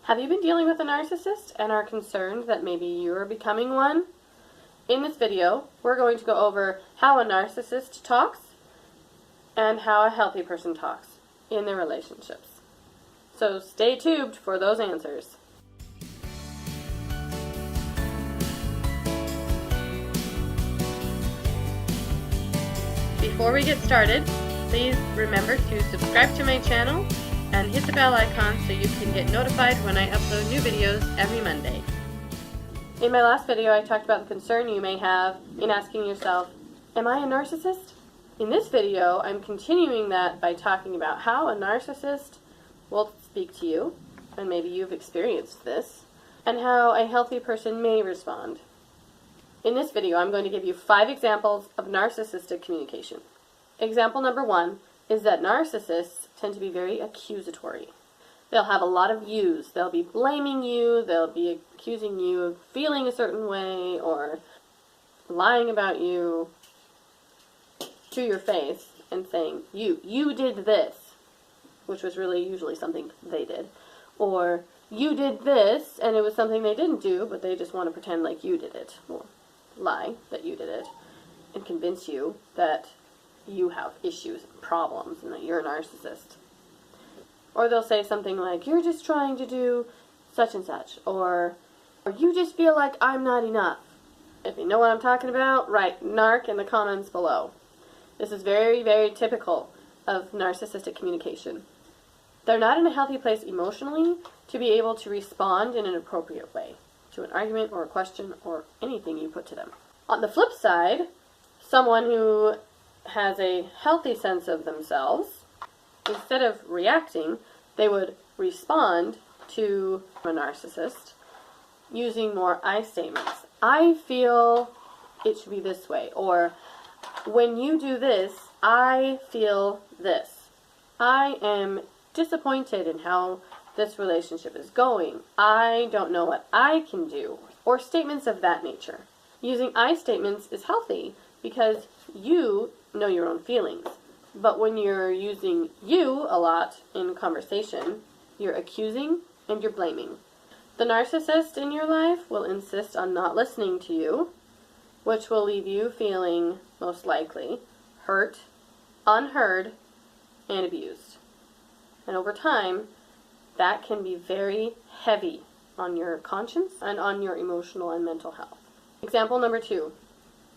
Have you been dealing with a narcissist and are concerned that maybe you're becoming one? In this video, we're going to go over how a narcissist talks and how a healthy person talks in their relationships. So stay tuned for those answers. Before we get started, please remember to subscribe to my channel and hit the bell icon so you can get notified when I upload new videos every Monday. In my last video, I talked about the concern you may have in asking yourself, am I a narcissist? In this video, I'm continuing that by talking about how a narcissist will speak to you, and maybe you've experienced this, and how a healthy person may respond. In this video, I'm going to give you 5 examples of narcissistic communication. Example number 1 is that narcissists tend to be very accusatory. They'll have a lot of yous. They'll be blaming you, they'll be accusing you of feeling a certain way, or lying about you to your face and saying, you did this, which was really usually something they did. Or, you did this, and it was something they didn't do, but they just want to pretend like you did it. Or lie that you did it, and convince you that you have issues and problems and that you're a narcissist. Or they'll say something like, you're just trying to do such and such, or you just feel like I'm not enough. If you know what I'm talking about, write narc in the comments below. This is very, very typical of narcissistic communication. They're not in a healthy place emotionally to be able to respond in an appropriate way to an argument or a question or anything you put to them. On the flip side, someone who has a healthy sense of themselves, instead of reacting, they would respond to a narcissist using more I statements. I feel it should be this way, or when you do this, I feel this. I am disappointed in how this relationship is going. I don't know what I can do, or statements of that nature. Using I statements is healthy because you know your own feelings. But when you're using you a lot in conversation, you're accusing and you're blaming. The narcissist in your life will insist on not listening to you, which will leave you feeling, most likely, hurt, unheard, and abused. And over time, that can be very heavy on your conscience and on your emotional and mental health. Example number 2.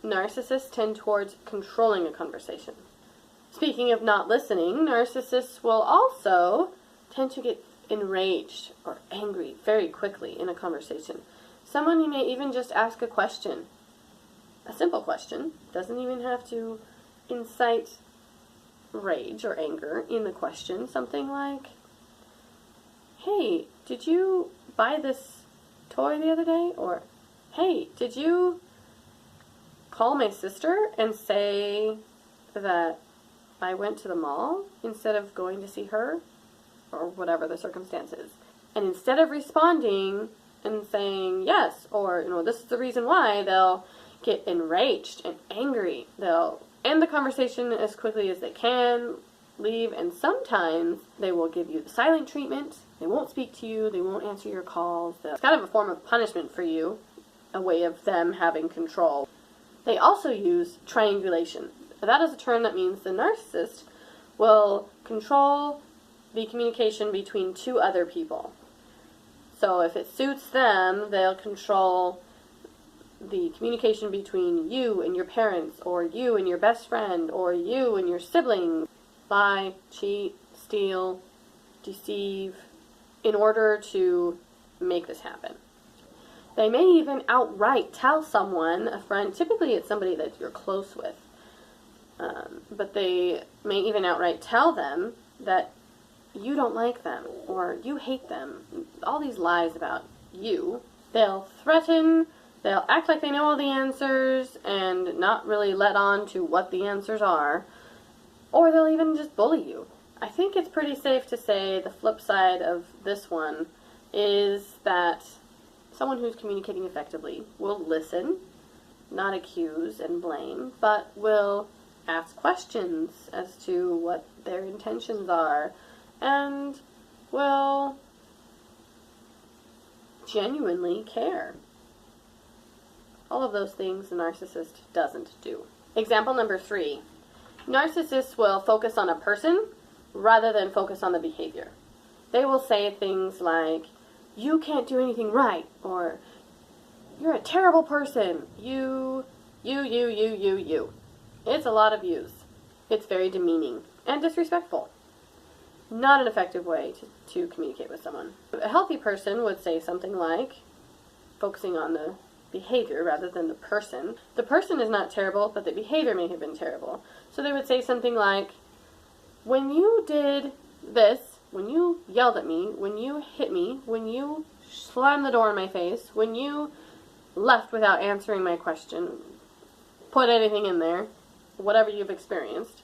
Narcissists tend towards controlling a conversation. Speaking of not listening, narcissists will also tend to get enraged or angry very quickly in a conversation. Someone, you may even just ask a question. A simple question. Doesn't even have to incite rage or anger in the question. Something like, hey, did you buy this toy the other day? Or, hey, did you call my sister and say that I went to the mall instead of going to see her? Or whatever the circumstance is. And instead of responding and saying yes, or, this is the reason why, they'll get enraged and angry. They'll end the conversation as quickly as they can, leave, and sometimes they will give you the silent treatment. They won't speak to you, they won't answer your calls. It's kind of a form of punishment for you, a way of them having control. They also use triangulation. That is a term that means the narcissist will control the communication between 2 other people. So if it suits them, they'll control the communication between you and your parents, or you and your best friend, or you and your siblings. Lie, cheat, steal, deceive, in order to make this happen. They may even outright tell someone, a friend, typically it's somebody that you're close with, but they may even outright tell them that you don't like them, or you hate them. All these lies about you. They'll threaten, they'll act like they know all the answers, and not really let on to what the answers are, or they'll even just bully you. I think it's pretty safe to say the flip side of this one is that someone who's communicating effectively will listen, not accuse and blame, but will ask questions as to what their intentions are, and will genuinely care. All of those things the narcissist doesn't do. Example number 3. Narcissists will focus on a person rather than focus on the behavior. They will say things like, you can't do anything right, or you're a terrible person, you. It's a lot of yous. It's very demeaning and disrespectful. Not an effective way to communicate with someone. A healthy person would say something like, focusing on the behavior rather than the person. The person is not terrible, but the behavior may have been terrible. So they would say something like, when you did this, when you yelled at me, when you hit me, when you slammed the door in my face, when you left without answering my question, put anything in there, whatever you've experienced,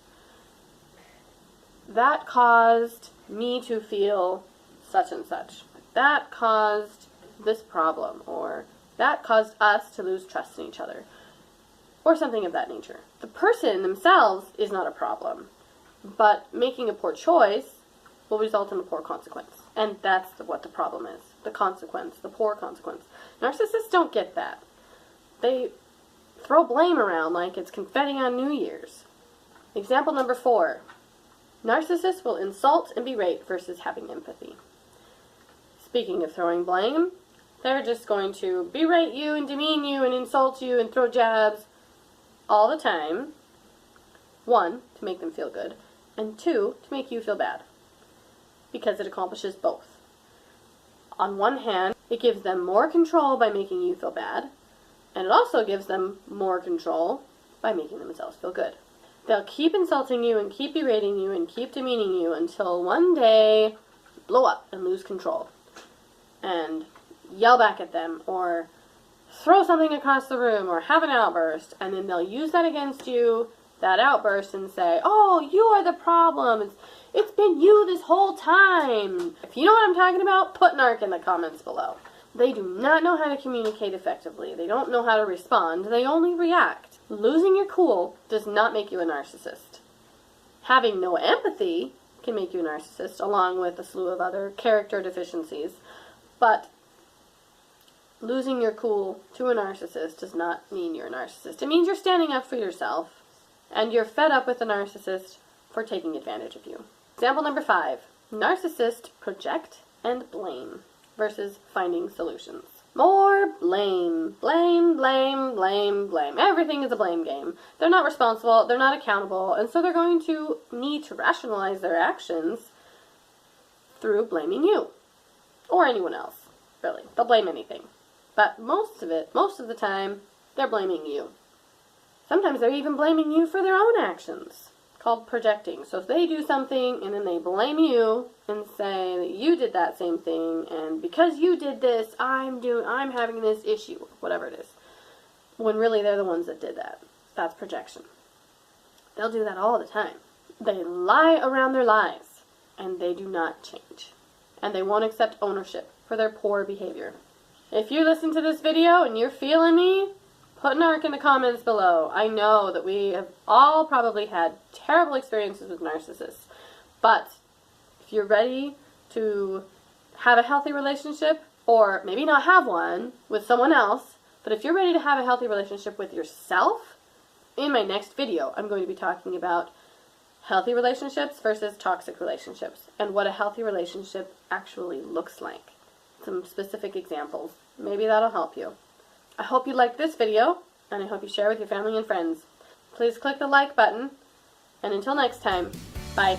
that caused me to feel such and such. That caused this problem, or that caused us to lose trust in each other, or something of that nature. The person themselves is not a problem, but making a poor choice will result in a poor consequence. And that's what the problem is. The consequence, the poor consequence. Narcissists don't get that. They throw blame around like it's confetti on New Year's. Example number 4. Narcissists will insult and berate versus having empathy. Speaking of throwing blame, they're just going to berate you and demean you and insult you and throw jabs all the time. 1, to make them feel good, and 2, to make you feel bad. Because it accomplishes both. On one hand, it gives them more control by making you feel bad, and it also gives them more control by making themselves feel good. They'll keep insulting you and keep berating you and keep demeaning you until one day you blow up and lose control and yell back at them or throw something across the room or have an outburst, and then they'll use that against you, that outburst, and say, oh, you are the problem. It's been you this whole time. If you know what I'm talking about, put narc in the comments below. They do not know how to communicate effectively. They don't know how to respond. They only react. Losing your cool does not make you a narcissist. Having no empathy can make you a narcissist, along with a slew of other character deficiencies. But losing your cool to a narcissist does not mean you're a narcissist. It means you're standing up for yourself, and you're fed up with the narcissist for taking advantage of you. Example number 5. Narcissists project and blame versus finding solutions. More blame. Blame, blame, blame, blame. Everything is a blame game. They're not responsible, they're not accountable, and so they're going to need to rationalize their actions through blaming you. Or anyone else, really. They'll blame anything. But most of the time, they're blaming you. Sometimes they're even blaming you for their own actions, called projecting. So if they do something and then they blame you and say that you did that same thing, and because you did this, I'm having this issue, whatever it is, when really they're the ones that did that. That's projection. They'll do that all the time. They lie around their lies, and they do not change. And they won't accept ownership for their poor behavior. If you listen to this video and you're feeling me, put narc in the comments below. I know that we have all probably had terrible experiences with narcissists. But if you're ready to have a healthy relationship, or maybe not have one with someone else, but if you're ready to have a healthy relationship with yourself, in my next video I'm going to be talking about healthy relationships versus toxic relationships and what a healthy relationship actually looks like. Some specific examples. Maybe that'll help you. I hope you liked this video, and I hope you share with your family and friends. Please click the like button, and until next time, bye.